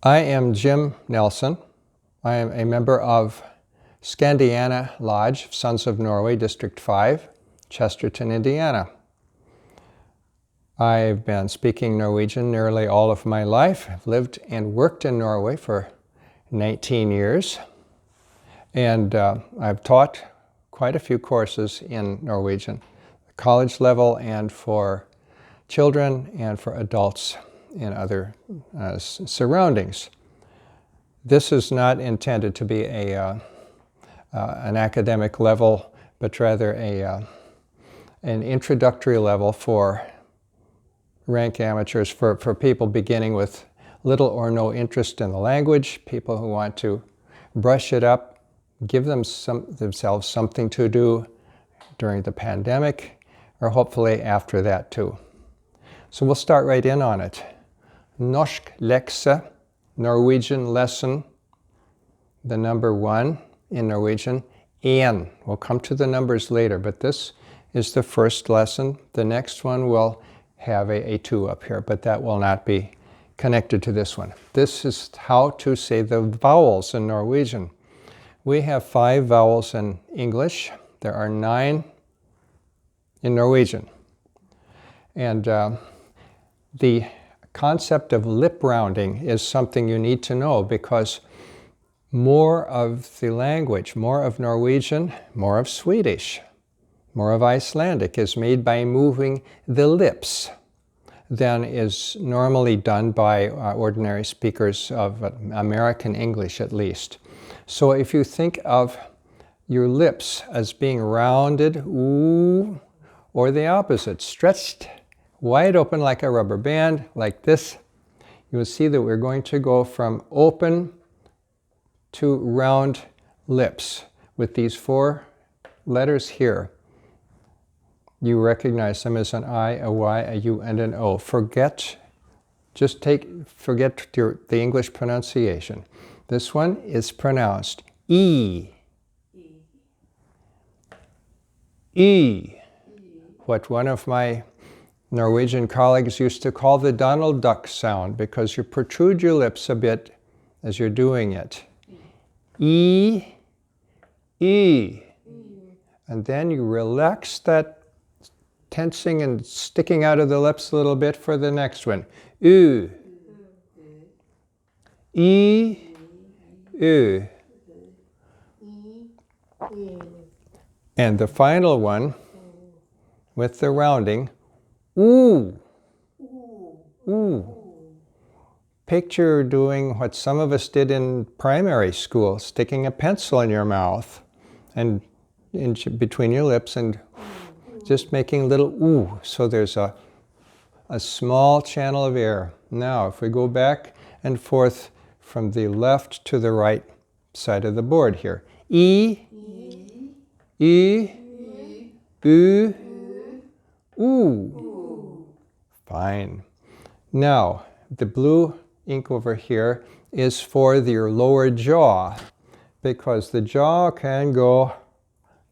I am Jim Nelson. I am a member of Scandiana Lodge, Sons of Norway, District 5, Chesterton, Indiana. I've been speaking Norwegian nearly all of my life. I've lived and worked in Norway for 19 years. And I've taught quite a few courses in Norwegian, college level and for children and for adults in other surroundings. This is not intended to be an academic level, but rather an introductory level for rank amateurs, for people beginning with little or no interest in the language, people who want to brush it up, give themselves something to do during the pandemic, or hopefully after that too. So we'll start right in on it. Norsk lekse, Norwegian lesson, the number 1 in Norwegian, en. We'll come to the numbers later, but this is the first lesson. The next one will have a 2 up here, but that will not be connected to this one. This is how to say the vowels in Norwegian. We have 5 vowels in English. There are 9 in Norwegian. And the concept of lip rounding is something you need to know, because more of the language, more of Norwegian, more of Swedish, more of Icelandic is made by moving the lips than is normally done by ordinary speakers of American English, at least. So if you think of your lips as being rounded, ooh, or the opposite, stretched wide open like a rubber band, like this, you will see that we're going to go from open to round lips with these 4 letters here. You recognize them as an I, a Y, a U, and an O. Forget the English pronunciation. This one is pronounced E. E. What one of my Norwegian colleagues used to call the Donald Duck sound, because you protrude your lips a bit as you're doing it. E, E. And then you relax that tensing and sticking out of the lips a little bit for the next one. U. E, U. And the final one, with the rounding, ooh. Ooh. Picture doing what some of us did in primary school, sticking a pencil in your mouth and between your lips and just making little ooh. So there's a small channel of air. Now, if we go back and forth from the left to the right side of the board here. E, E, U, ooh. Fine. Now, the blue ink over here is for your lower jaw, because the jaw can go,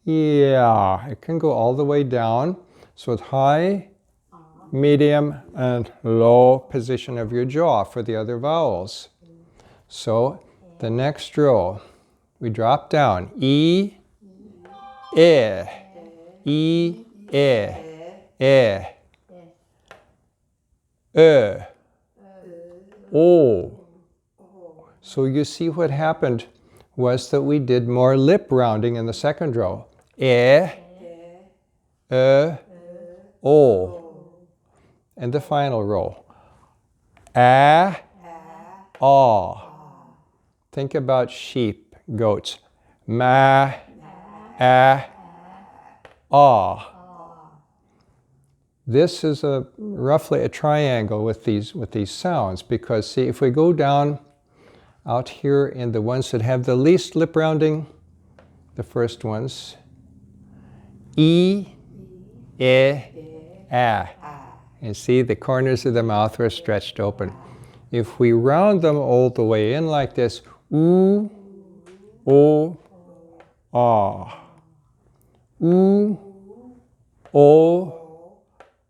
it can go all the way down. So it's high, medium, and low position of your jaw for the other vowels. So the next row, we drop down. E, E, E, E, O. So you see what happened was that we did more lip rounding in the second row. O. And the final row. A, Think about sheep, goats. Ma, a, This is roughly a triangle with these sounds, because see, if we go down out here in the ones that have the least lip rounding, the first ones, E, A. And see, the corners of the mouth are stretched open. If we round them all the way in like this, oo, o, ah. Oo, o,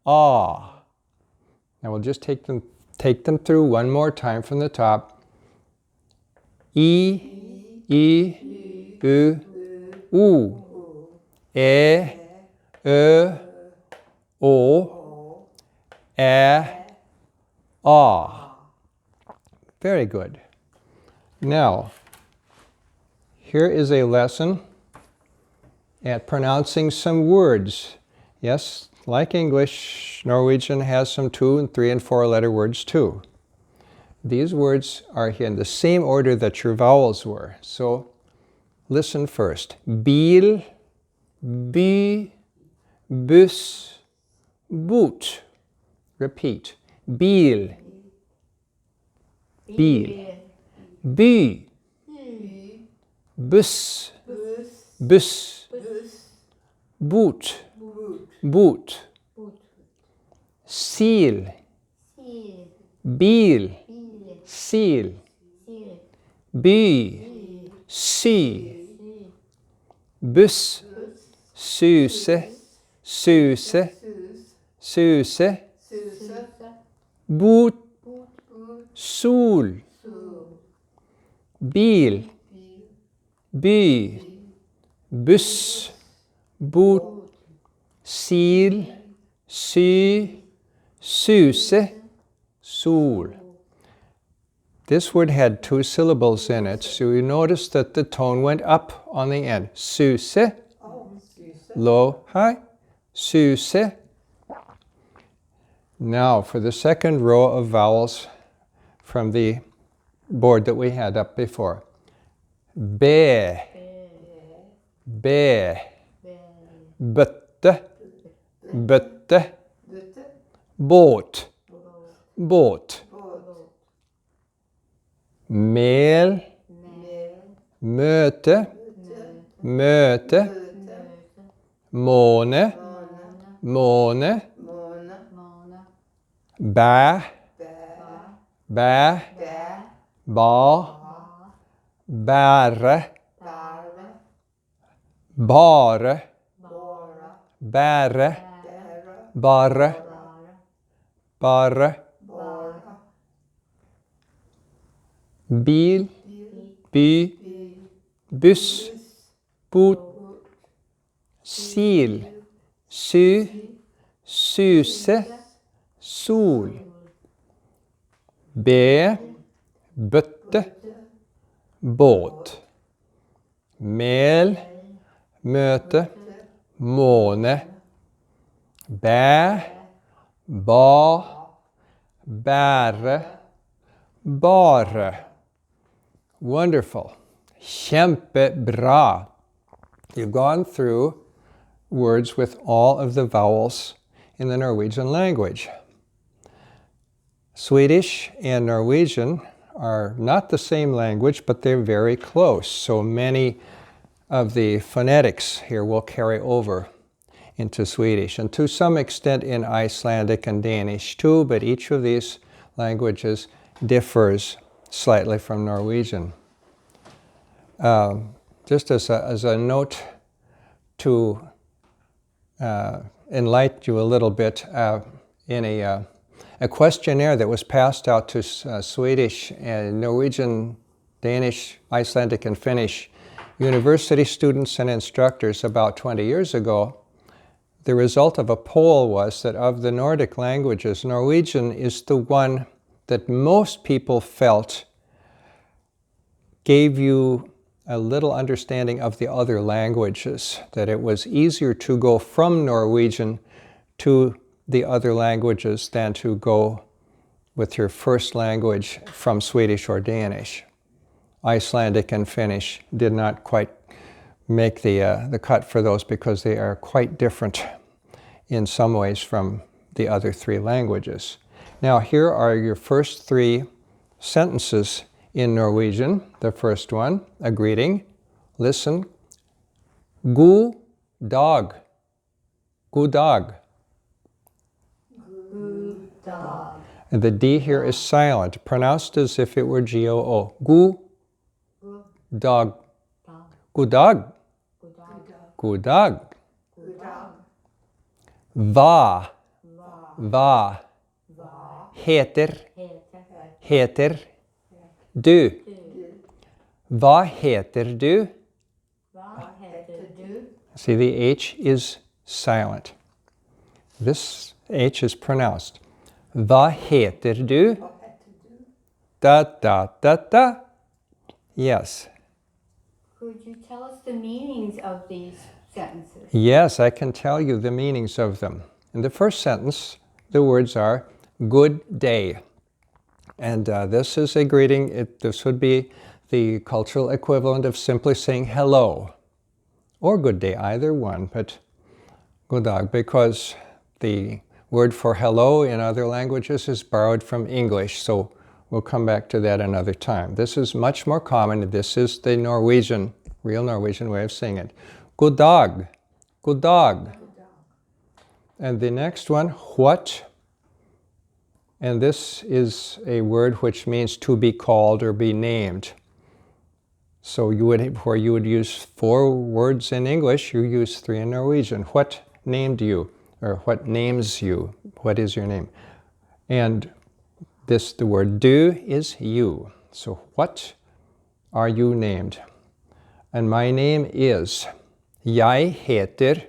ah. Now we'll just take them through one more time from the top. I, U, O, Ø, Å, Æ, A. Very good. Now, here is a lesson at pronouncing some words. Yes, like English, Norwegian has some 2 and 3 and 4 letter words too. These words are in the same order that your vowels were. So listen first. Bil, by, buss, bot. Repeat. Bil, bil, by, buss, buss, bot, bot, sil, bil, sil, by, sy, buss, suse, suse, suse, bot, sol, bil, by, buss, bot, sil, sy, suse, sol. This word had 2 syllables in it, so you notice that the tone went up on the end. Suse, low, high, suse. Now for the second row of vowels from the board that we had up before. Be, be, bøtte, bøtte, båt, båt, mel, møte, møte, måne, måne, bæ, bæ, ba, bære, bare, bære, bare, bare, bil, by, buss, bot, sil, sy, suse, sol, be, bøtte, båt, mel, møte, måne, bæ, ba, bære, bare. Wonderful. Kjempebra. You've gone through words with all of the vowels in the Norwegian language. Swedish and Norwegian are not the same language, but they're very close. So many of the phonetics here will carry over into Swedish, and to some extent in Icelandic and Danish too, but each of these languages differs slightly from Norwegian. Just as a note to enlighten you a little bit, in a questionnaire that was passed out to Swedish and Norwegian, Danish, Icelandic, and Finnish university students and instructors about 20 years ago, the result of a poll was that of the Nordic languages, Norwegian is the one that most people felt gave you a little understanding of the other languages, that it was easier to go from Norwegian to the other languages than to go with your first language from Swedish or Danish. Icelandic and Finnish did not quite make the cut for those because they are quite different in some ways from the other 3 languages. Now here are your first 3 sentences in Norwegian. The first one, a greeting. Listen. God dag. God dag. God dag. And the D here is silent, pronounced as if it were G-O-O. God dag. God dag. God dag. Va. Va. Heter. Heter. Du. Vad heter du? Vad heter du? See, the H is silent. This H is pronounced. Vad heter du? Da, da, da, da. Yes. Could you tell us the meanings of these sentences? Yes, I can tell you the meanings of them. In the first sentence, the words are good day. And this is a greeting. This would be the cultural equivalent of simply saying hello or good day, either one, but god dag, because the word for hello in other languages is borrowed from English, so we'll come back to that another time. This is much more common. This is the Norwegian, real Norwegian way of saying it. God dag, god dag. And the next one, what? And this is a word which means to be called or be named. So where you would use 4 words in English, you use 3 in Norwegian. What named you? Or what names you? What is your name? And the word du is you. So what are you named? And my name is. Jeg heter.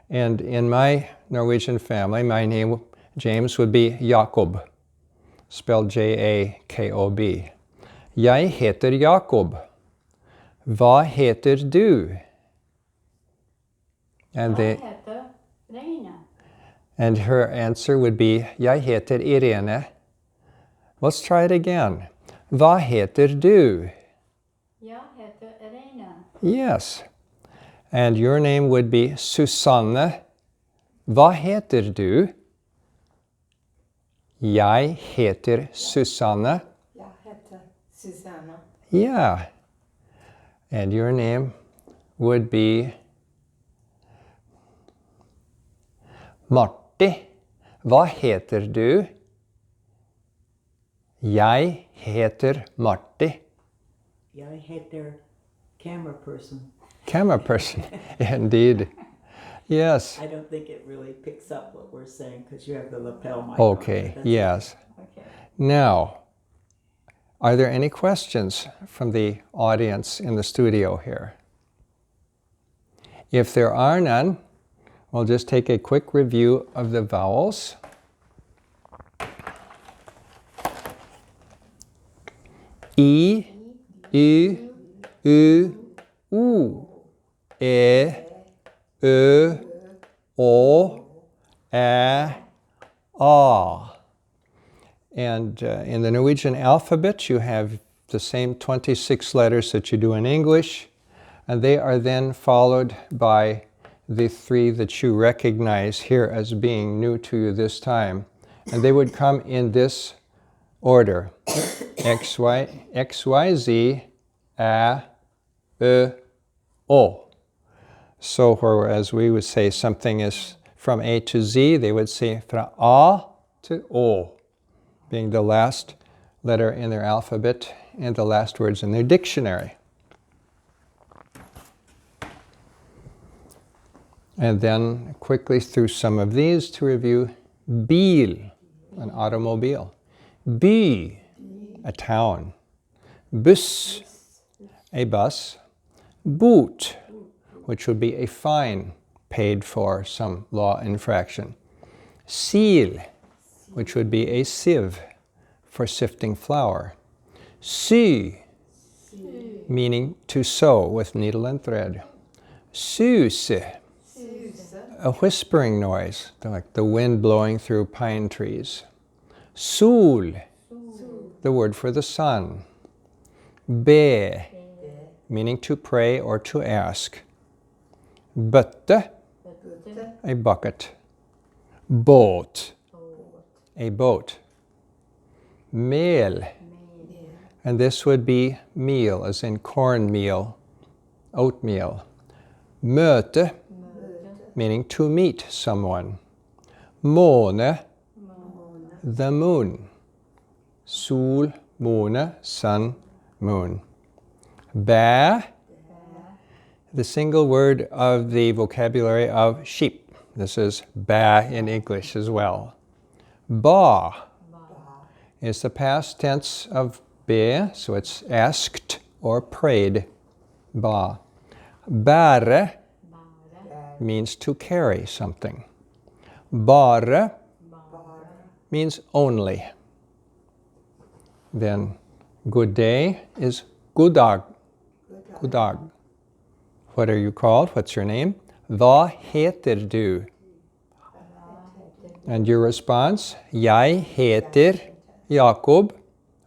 And in my Norwegian family, my name, James, would be Jakob, spelled J-A-K-O-B. Jeg heter Jakob. Vad heter du? And Jag heter Reina. And her answer would be, Jeg heter Irene. Let's try it again. Vad heter du? Jag heter Reina. Yes. And your name would be Susanne. Vad heter du? Jeg heter Susanne. Jag heter Susanna. Yeah. And your name would be Marti. Vad heter du? Jeg heter Marti. Jag heter camera person. Camera person, indeed. Yes. I don't think it really picks up what we're saying because you have the lapel mic. Okay, yes. Okay. Now, are there any questions from the audience in the studio here? If there are none, we'll just take a quick review of the vowels. I, U, U, U, E, Ö, Å, Ä, A. And in the Norwegian alphabet, you have the same 26 letters that you do in English, and they are then followed by the 3 that you recognize here as being new to you this time. And they would come in this order. X, Y, Z, A, Ö, O. So whereas we would say something is from A to Z, they would say from A to O, being the last letter in their alphabet and the last words in their dictionary. And then quickly through some of these to review. Bil, an automobile. By, a town. Buss, a bus. Bot, which would be a fine paid for some law infraction. Sil, which would be a sieve for sifting flour. Sy, meaning to sew with needle and thread. Sus, a whispering noise, like the wind blowing through pine trees. Sol, the word for the sun. Be, meaning to pray or to ask. Bøtte, a bucket. Båt, a boat. Mel, and this would be meal, as in cornmeal, oatmeal. Møte, meaning to meet someone. Måne, the moon. Sol, måne, sun, moon. Bæ, the single word of the vocabulary of sheep. This is bæ in English as well. Ba is the past tense of be, so it's asked or prayed. Ba. Bäre means to carry something. Bare means only. Then good day is god dag. God dag. What are you called? What's your name? Hva heter du? And your response? Jeg heter Jakob,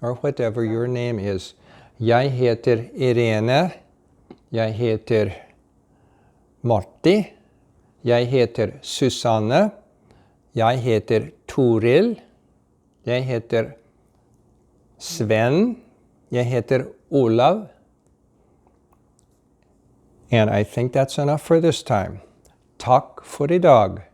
or whatever your name is. Jeg heter Irene. Jeg heter Marti. Jeg heter Susanne. Jeg heter Toril. Jeg heter Sven. Jeg heter Olav. And I think that's enough for this time. Takk for i dag.